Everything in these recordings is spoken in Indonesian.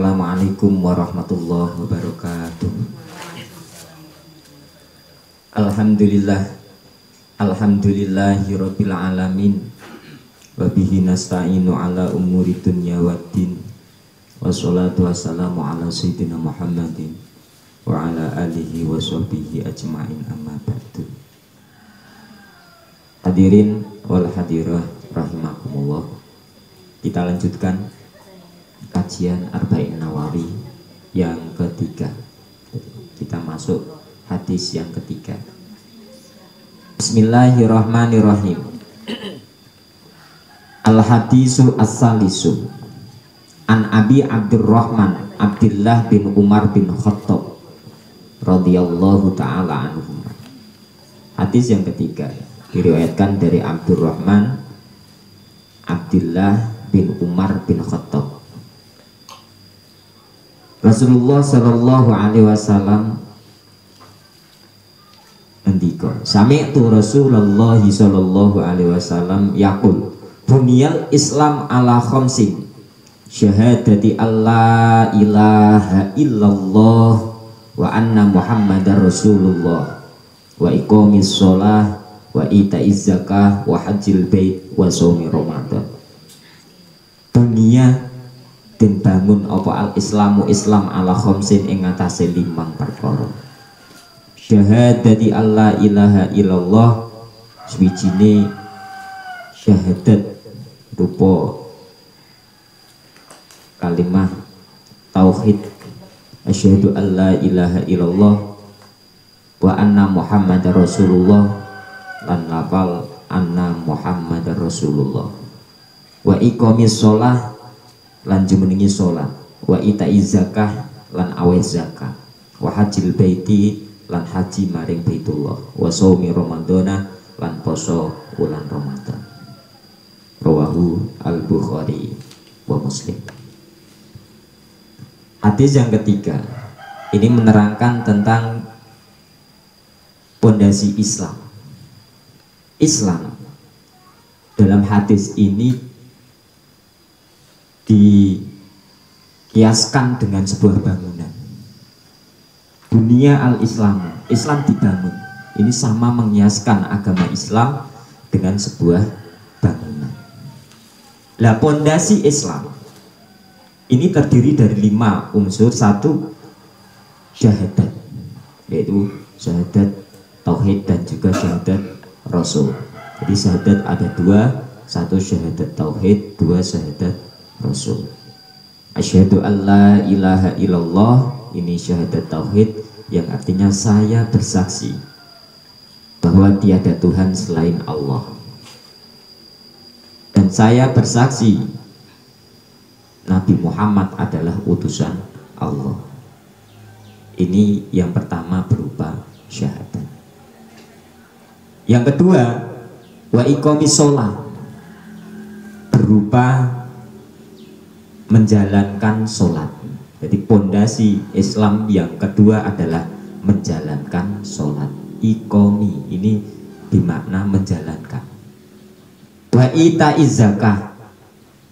Assalamualaikum warahmatullahi wabarakatuh. Alhamdulillahirabbil alamin. Wa bihi nasta'inu ala umuri dunya waddin. Wassalatu wassalamu ala sayyidina Muhammadin wa ala alihi wa sahbihi ajma'in, amma ba'du. Hadirin wal hadirah rahimakumullah. Kita lanjutkan kajian Arba'in Nawawi yang ketiga. Kita masuk hadis yang ketiga. Bismillahirrahmanirrahim. Al-hadisu as-salisu an Abi Abdurrahman Abdullah bin Umar bin Khattab radhiyallahu ta'ala anhum. Hadis yang ketiga diriwayatkan dari Abdurrahman Abdullah bin Umar bin Khattab. Rasulullah sallallahu alaihi wasallam ngendika, sami'tu Rasulullah sallallahu alaihi wasallam yaqul, buniyal Islam ala khamsin, syahadati alla ilaha illallah wa anna Muhammadar Rasulullah wa iqamis shalah wa ita'iz zakah wa hajjil bait wa shaumi ramadan. Dunia den bangun apa al islamu Islam ala khamsin ing atase 5 perkara. Syahadati alla ilaha illallah, suwijine syahadat rupa kalimah tauhid asyhadu alla ilaha illallah wa anna Muhammadar Rasulullah, lan lafal anna Muhammadar Rasulullah, wa iqamis shalah, lan jumenengi salat, wa ita'iz zakah, lan awes zakah, wa hajjil baiti, lan haji maring Baitullah, wa shaumi ramadhana, lan poso wulan Ramadan. Rawahu al-Bukhari wa Muslim. Hadis yang ketiga ini menerangkan tentang pondasi Islam. Islam dalam hadis ini dikiaskan dengan sebuah bangunan. Dunia al-Islam, Islam dibangun. Ini sama mengiaskan agama Islam dengan sebuah bangunan. Lah pondasi Islam ini terdiri dari 5 unsur. 1, syahadat, yaitu syahadat tauhid dan juga syahadat rasul. Jadi syahadat ada 2, 1 syahadat tauhid, 2 syahadat rasul. Asyhadu alla ilaha illallah, ini syahadat tauhid yang artinya saya bersaksi bahwa tiada Tuhan selain Allah, dan saya bersaksi Nabi Muhammad adalah utusan Allah. Ini yang pertama berupa syahadat. Yang kedua, wa iqamis shalah, berupa menjalankan sholat. Jadi pondasi Islam yang kedua adalah menjalankan sholat. Iqami ini bermakna menjalankan. Wa ita'iz zakah,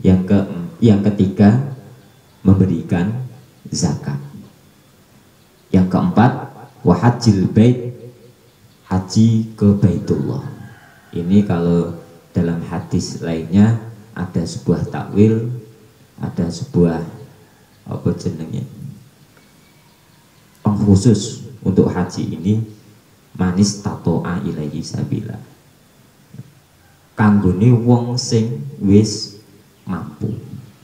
yang ketiga memberikan zakat. Yang keempat, wa hajjil bait, haji ke Baitullah. Ini kalau dalam hadis lainnya ada sebuah takwil, ada sebuah apa jenenge pengkhusus untuk haji ini, manis tato'a ilaihi sabila, kanggone wong sing wis mampu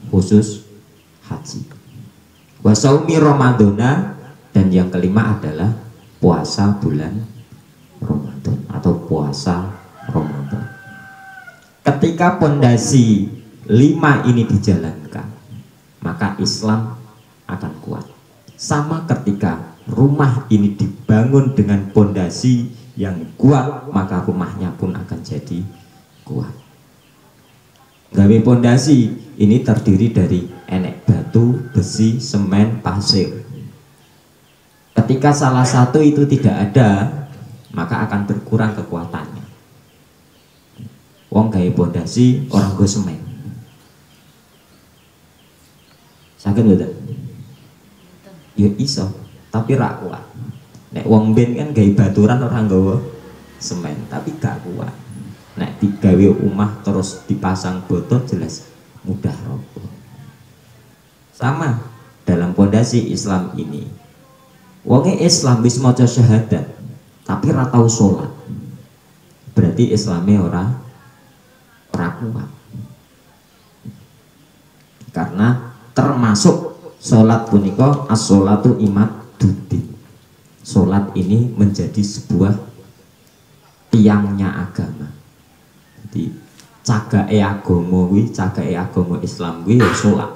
khusus haji. Wa shaumi ramadhana, dan yang kelima adalah puasa bulan Ramadan atau puasa Ramadan. Ketika pondasi 5 ini dijalankan, maka Islam akan kuat. Sama ketika rumah ini dibangun dengan pondasi yang kuat, maka rumahnya pun akan jadi kuat. Gawe pondasi ini terdiri dari enek batu, besi, semen, pasir. Ketika salah satu itu tidak ada, maka akan berkurang kekuatannya. Wong gawe pondasi, orang go semen. Sakit betul? Ya iso, tapi ra kuat. Nek wong ben kan gawe baturan ora nggawa semen, tapi gak kuat. Nek digawe omah terus dipasang botol jelas mudah roboh. Sama dalam pondasi Islam ini. Wonge Islam wis maca syahadat, tapi ra tau salat. Berarti Islame ora kuat. Karena termasuk salat punika as-sholatu imaduddin. Salat ini menjadi sebuah tiangnya agama. Jadi cagake agama kuwi, cagake agama Islam kuwi ya salat.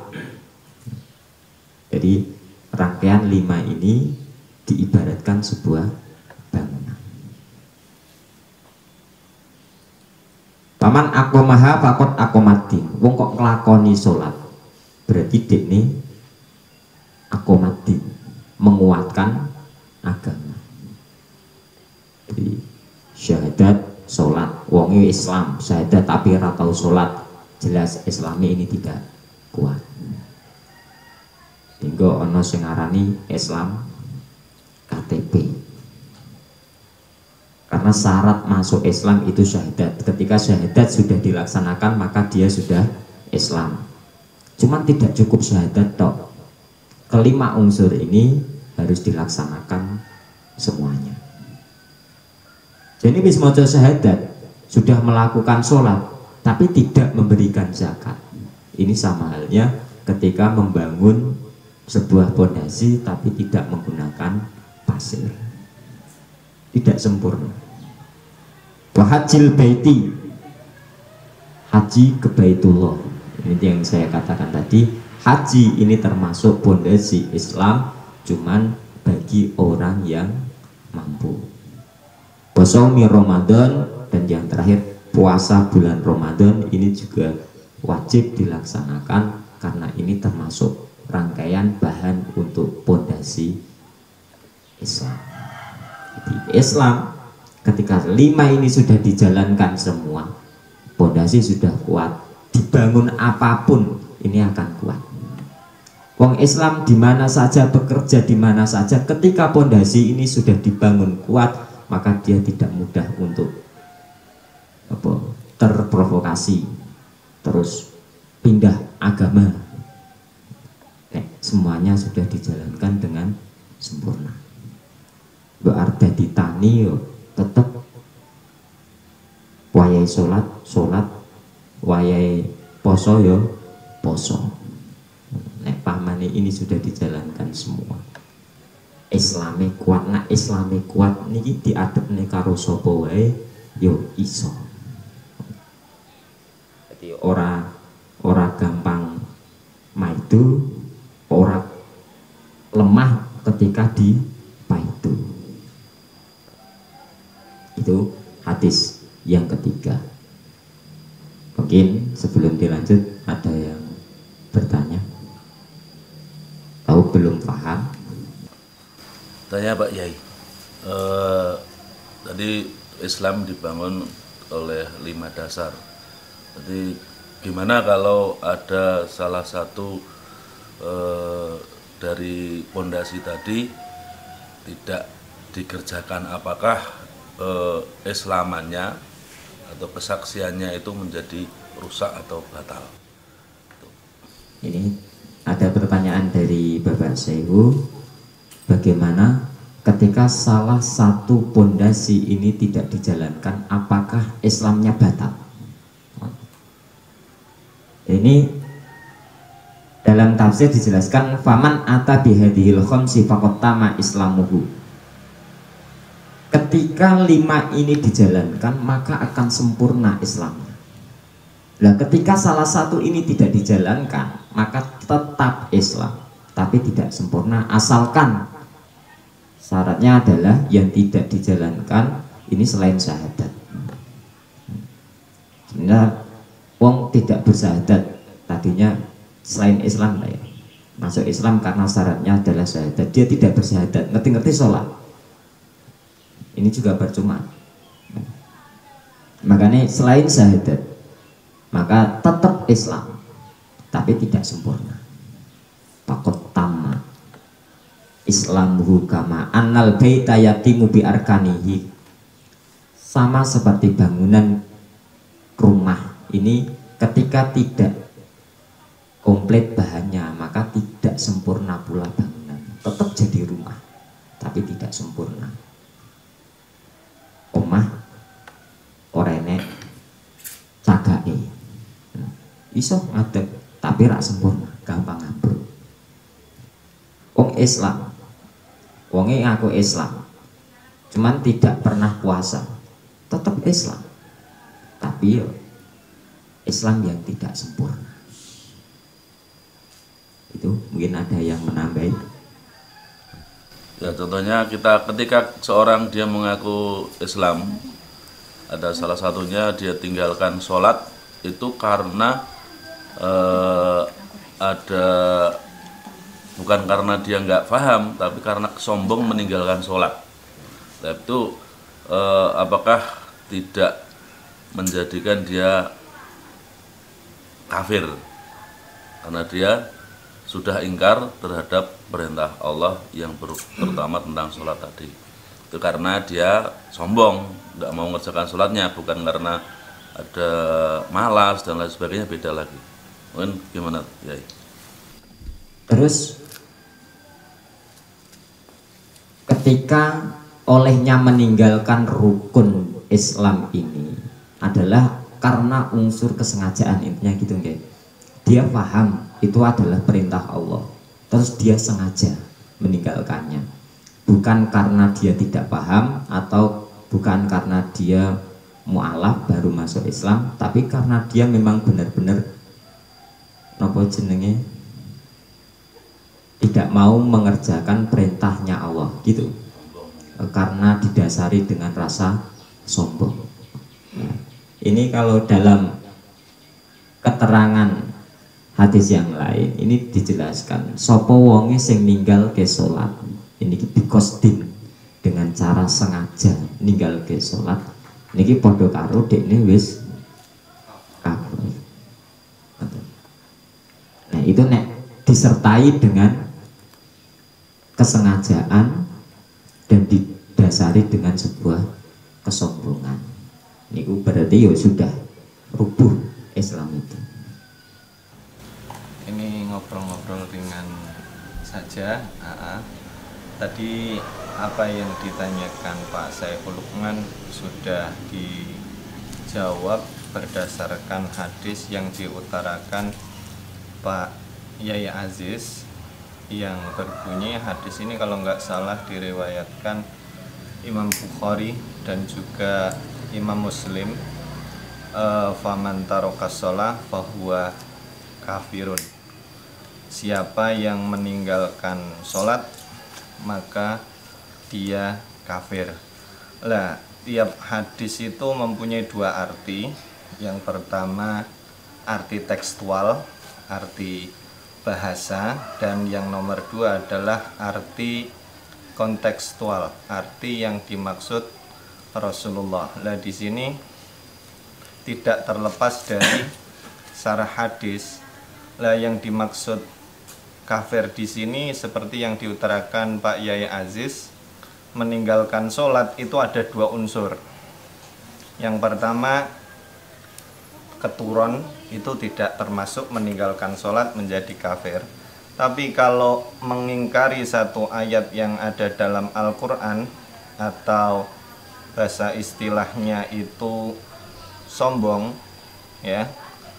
Jadi rangkaian 5 ini diibaratkan sebuah bangunan. Paman akomaha fakot akomatin. Wong kok nglakoni salat, berarti dekne akomatin, menguatkan agama. Jadi syahadat salat, wong Islam syahadat tapi ora tau salat, jelas Islami ini tidak kuat. Hingga ana sing ngarani Islam KTP. Karena syarat masuk Islam itu syahadat. Ketika syahadat sudah dilaksanakan maka dia sudah Islam. Cuman tidak cukup syahadat tok. Kelima unsur ini harus dilaksanakan semuanya. Jadi bis maca syahadat, sudah melakukan sholat tapi tidak memberikan zakat. Ini sama halnya ketika membangun sebuah pondasi tapi tidak menggunakan pasir, tidak sempurna. Wahajil baiti, haji ke Baitullah. Ini yang saya katakan tadi, haji ini termasuk pondasi Islam, cuman bagi orang yang mampu. Posami Ramadan, dan yang terakhir puasa bulan Ramadan ini juga wajib dilaksanakan karena ini termasuk rangkaian bahan untuk pondasi Islam. Jadi Islam ketika 5 ini sudah dijalankan semua, pondasi sudah kuat, dibangun apapun ini akan kuat. Wong Islam di mana saja, bekerja di mana saja, ketika pondasi ini sudah dibangun kuat, maka dia tidak mudah untuk terprovokasi, terus pindah agama. Semuanya sudah dijalankan dengan sempurna. Berarti ditani yo tetap wayai sholat, wayai poso yo poso. Nek pamane ini sudah dijalankan semua. Islami kuat, nak Islami kuat niki diadepne karo sapa wae yo iso. Jadi ora gampang maidu, orang lemah ketika dipaidu. Itu hadis yang ketiga. Mungkin sebelum dilanjut ada yang bertanya, tahu belum paham? Tanya Pak Yai, tadi Islam dibangun oleh 5 dasar. Jadi gimana kalau ada salah satu dari pondasi tadi tidak dikerjakan, apakah Islamannya atau kesaksiannya itu menjadi rusak atau batal? Ini ada pertanyaan dari Bapak Syaihu, bagaimana ketika salah satu pondasi ini tidak dijalankan, apakah Islamnya batal? Ini dalam tafsir dijelaskan, faman ata bihadhil khamsi faqad tama islamuhu. Ketika 5 ini dijalankan maka akan sempurna Islamnya. Nah, ketika salah satu ini tidak dijalankan maka tetap Islam tapi tidak sempurna, asalkan syaratnya adalah yang tidak dijalankan ini selain syahadat. Sebenarnya wong tidak bersyahadat tadinya selain Islam lah ya, masuk Islam karena syaratnya adalah syahadat, dia tidak bersyahadat, ngerti-ngerti sholat, ini juga percuma. Makanya selain syahadat maka tetap Islam tapi tidak sempurna. Pakot tama islamuhu kama annal baita yatimu bi arkanihi. Sama seperti bangunan rumah ini, ketika tidak komplit bahannya maka tidak sempurna pula bangunan. Tetap jadi rumah tapi tidak sempurna. Omah orene cagake iso ngadeg tapi rak sempurna, gampang ambruk. Wong Islam, wonge ngaku Islam cuman tidak pernah puasa, tetap Islam tapi yo Islam yang tidak sempurna. Itu mungkin ada yang menambahi. Ya, contohnya ketika seorang dia mengaku Islam, ada salah satunya dia tinggalkan sholat itu karena ada, bukan karena dia nggak paham, tapi karena sombong meninggalkan sholat. Nah, itu apakah tidak menjadikan dia kafir karena dia sudah ingkar terhadap perintah Allah yang terutama tentang sholat tadi. Itu karena dia sombong, nggak mau mengerjakan sholatnya, bukan karena ada malas dan lain sebagainya, beda lagi. Mungkin gimana, Yai? Terus ketika olehnya meninggalkan rukun Islam ini adalah karena unsur kesengajaan, intinya gitu, nggih. Dia paham itu adalah perintah Allah, terus dia sengaja meninggalkannya, bukan karena dia tidak paham atau bukan karena dia mu'alaf baru masuk Islam, tapi karena dia memang benar-benar nopo jenenge tidak mau mengerjakan perintahnya Allah gitu, karena didasari dengan rasa sombong. Nah, ini kalau dalam keterangan hadis yang lain ini dijelaskan sopo wonge sing ninggal ke sholat ini dikosdin dengan cara sengaja ninggal ke sholat niki podo karo dekne wis kafir. Nah itu nek disertai dengan kesengajaan dan didasari dengan sebuah kesombongan, niku berarti ya sudah rubuh Islam itu. Ini ngobrol-ngobrol ringan saja. Tadi apa yang ditanyakan Pak Saiful Lukman sudah dijawab berdasarkan hadis yang diutarakan Pak Yai Aziz, yang berbunyi, hadis ini kalau nggak salah diriwayatkan Imam Bukhari dan juga Imam Muslim, faman tarokas sholah fahuwa kafirun. Siapa yang meninggalkan sholat maka dia kafir. Lah, tiap hadis itu mempunyai dua arti. Yang pertama arti tekstual, arti bahasa, dan yang nomor dua adalah arti kontekstual, arti yang dimaksud Rasulullah. Lah di sini tidak terlepas dari syarah hadis. Lah yang dimaksud kafir di sini seperti yang diutarakan Pak Yai Aziz, meninggalkan sholat itu ada dua unsur. Yang pertama, keturun itu tidak termasuk meninggalkan sholat menjadi kafir. Tapi kalau mengingkari satu ayat yang ada dalam Al-Quran, atau bahasa istilahnya itu sombong, ya,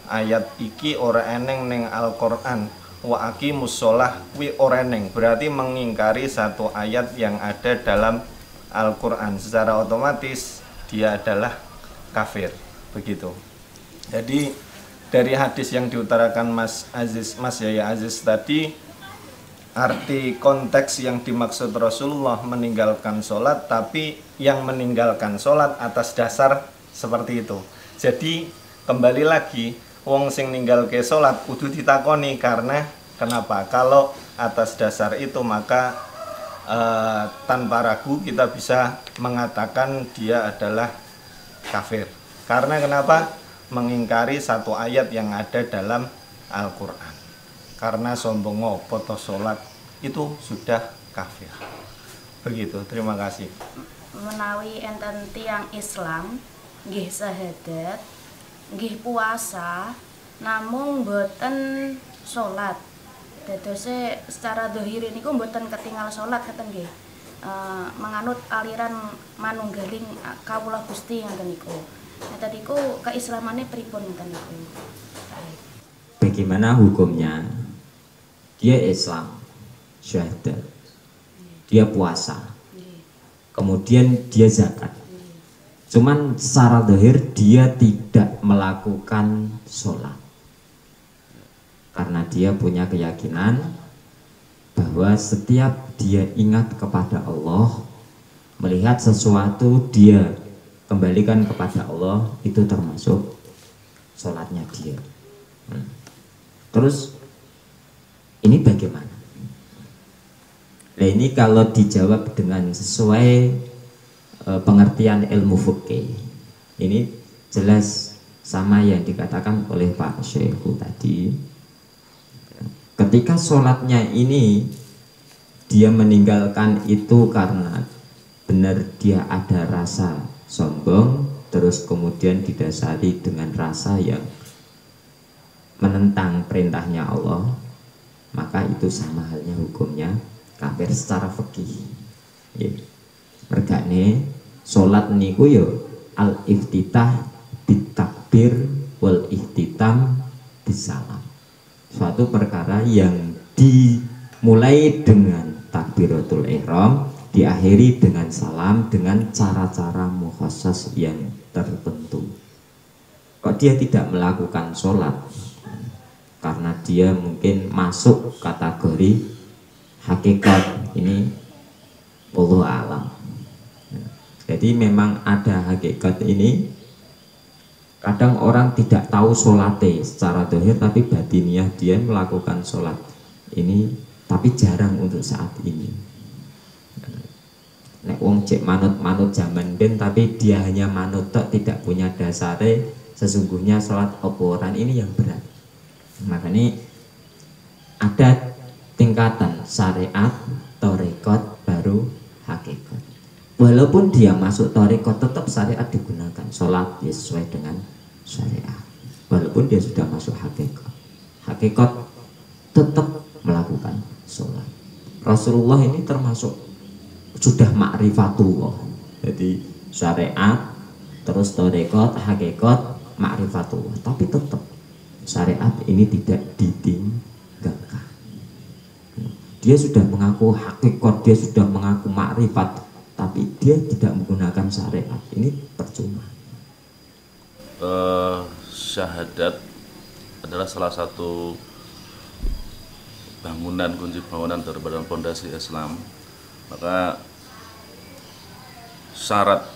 ayat iki ora eneng ning Al-Quran, wa aqimus sholah wi ora eneng, berarti mengingkari satu ayat yang ada dalam Al-Quran, secara otomatis dia adalah kafir, begitu. Jadi dari hadis yang diutarakan Mas Yaya Aziz tadi, arti konteks yang dimaksud Rasulullah meninggalkan sholat, tapi yang meninggalkan sholat atas dasar seperti itu. Jadi kembali lagi, wong sing ninggal ke sholat kudu ditakoni, karena kenapa? Kalau atas dasar itu maka tanpa ragu kita bisa mengatakan dia adalah kafir. Karena kenapa? Mengingkari satu ayat yang ada dalam Al-Quran. Karena sombong ngopo to sholat itu sudah kafir. Begitu, terima kasih. Menawi enten tiyang Islam nggih syahadat, nggih puasa, namung boten salat. Dadose secara dohiri niku boten ketinggal salat ngeten nggih. Menganut aliran manunggaling kawula Gusti ngeten niku. Ngeten niku keislamannya pripun ngeten niku. Bagaimana hukumnya? Dia Islam, syahadat, dia puasa, kemudian dia zakat. Cuman secara zahir dia tidak melakukan sholat karena dia punya keyakinan bahwa setiap dia ingat kepada Allah, melihat sesuatu dia kembalikan kepada Allah, itu termasuk sholatnya dia. Terus ini bagaimana? Nah, ini kalau dijawab dengan sesuai pengertian ilmu fikih, ini jelas sama yang dikatakan oleh Pak Syekhu tadi. Ketika sholatnya ini dia meninggalkan itu karena benar dia ada rasa sombong, terus kemudian didasari dengan rasa yang menentang perintahnya Allah, maka itu sama halnya hukumnya kafir secara fikih. Mergane salat niku yo al iftitah bitakbir wal ihtitam bisalam. Suatu perkara yang dimulai dengan takbiratul ihram, diakhiri dengan salam dengan cara-cara mukhassas yang tertentu. Kok dia tidak melakukan sholat? Karena dia mungkin masuk kategori hakikat ini, wallahu alam. Jadi memang ada hakikat ini. Kadang orang tidak tahu sholatnya secara dohir, tapi batiniah dia melakukan sholat ini, tapi jarang untuk saat ini. Nek wong cek manut zaman ben, tapi dia hanya manut tok, tidak punya dasare. Sesungguhnya sholat oporan ini yang berat. Makanya ada tingkatan syariat, torekot, baru hakikat. Walaupun dia masuk torekot, tetap syariat digunakan. Sholat ya sesuai dengan syariat. Walaupun dia sudah masuk hakikat, hakikat tetap melakukan sholat. Rasulullah ini termasuk sudah ma'rifatullah. Jadi syariat, terus torekot, hakikat, ma'rifatullah. Tapi tetap syariat ini tidak ditinggalkan. Dia sudah mengaku hakikat, dia sudah mengaku makrifat, tapi dia tidak menggunakan syariat. Ini percuma. Syahadat adalah salah satu bangunan, kunci bangunan daripada fondasi Islam. Maka syarat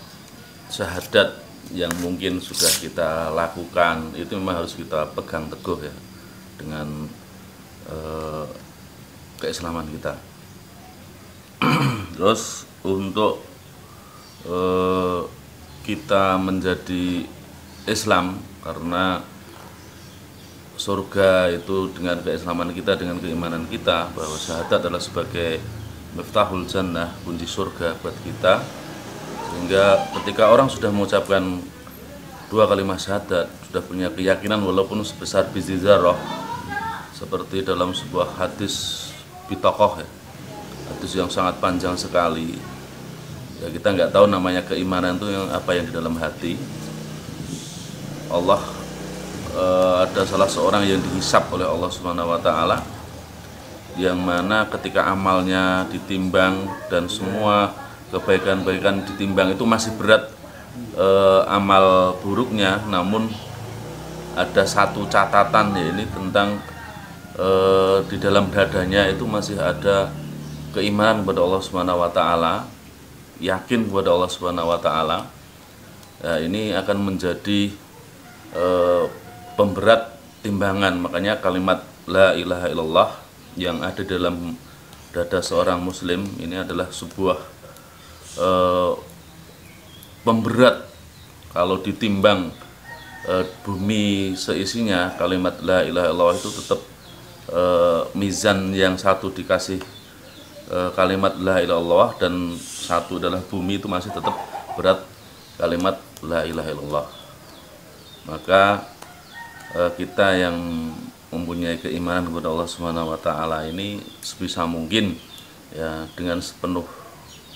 syahadat yang mungkin sudah kita lakukan itu memang harus kita pegang teguh ya dengan keislaman kita. Terus untuk kita menjadi Islam, karena surga itu dengan keislaman kita, dengan keimanan kita bahwa syahadat adalah sebagai miftahul jannah, kunci surga buat kita. Sehingga ketika orang sudah mengucapkan dua kalimat syahadat, sudah punya keyakinan walaupun sebesar biji zarrah, seperti dalam sebuah hadis bitokoh ya, hadis yang sangat panjang sekali ya, kita nggak tahu namanya keimanan itu yang apa yang di dalam hati. Allah ada salah seorang yang dihisap oleh Allah Subhanahu wa taala, yang mana ketika amalnya ditimbang dan semua kebaikan-kebaikan ditimbang itu masih berat amal buruknya, namun ada satu catatan ya, ini tentang di dalam dadanya itu masih ada keimanan kepada Allah Subhanahu wa taala, yakin kepada Allah Subhanahu wa taala. Ya, ini akan menjadi pemberat timbangan. Makanya kalimat la ilaha illallah yang ada dalam dada seorang muslim ini adalah sebuah pemberat. Kalau ditimbang bumi seisinya, kalimat la ilaha illallah itu tetap mizan yang satu dikasih kalimat la ilaha illallah dan satu adalah bumi, itu masih tetap berat kalimat la ilaha illallah. Maka kita yang mempunyai keimanan kepada Allah Subhanahu wa taala ini sebisa mungkin ya dengan sepenuh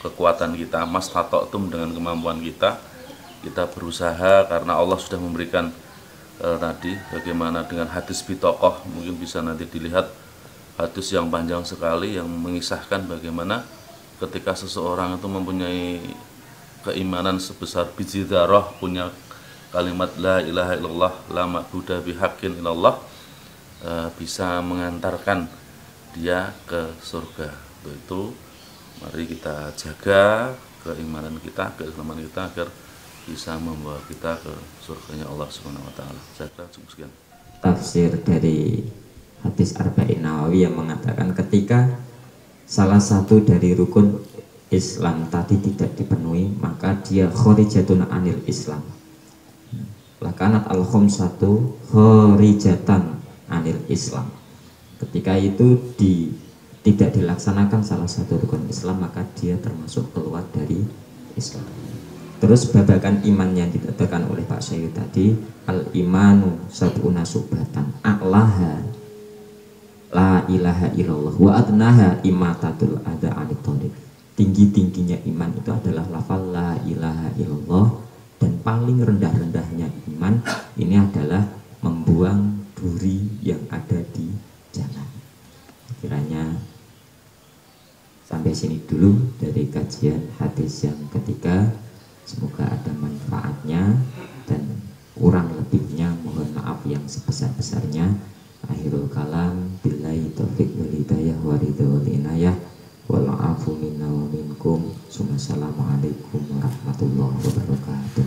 kekuatan kita, mastata'tum, dengan kemampuan kita berusaha, karena Allah sudah memberikan tadi bagaimana dengan hadis bitokoh, mungkin bisa nanti dilihat hadis yang panjang sekali yang mengisahkan bagaimana ketika seseorang itu mempunyai keimanan sebesar biji dzarrah, punya kalimat la ilaha illallah la ma'budu bihaqqin illallah, bisa mengantarkan dia ke surga. Itu mari kita jaga keimanan kita, keislaman kita, agar bisa membawa kita ke surganya Allah Subhanahu wa taala. Jaga, cukup sekian. Tafsir dari hadis Arba'in Nawawi yang mengatakan ketika salah satu dari rukun Islam tadi tidak dipenuhi, maka dia khorijatun anil Islam. Lakanat al-khomsatu khorijatan anil Islam. Ketika itu tidak dilaksanakan salah satu rukun Islam, maka dia termasuk keluar dari Islam. Terus babakan iman yang dikatakan oleh Pak Syahid tadi, al-imanu sab'una subatan a'laha la ilaha illallah wa adnaha imatatul adha anit thariq. Tinggi-tingginya iman itu adalah lafal la ilaha illallah, dan paling rendah-rendahnya iman ini adalah membuang duri yang ada di jalan. Kiranya sampai sini dulu dari kajian hadis yang ketiga. Semoga ada manfaatnya, dan kurang lebihnya mohon maaf yang sebesar-besarnya. Akhirul kalam, billahi taufiq wal hidayah wa ridha wal inayah wal afu minna wa minkum. Assalamualaikum warahmatullahi wabarakatuh.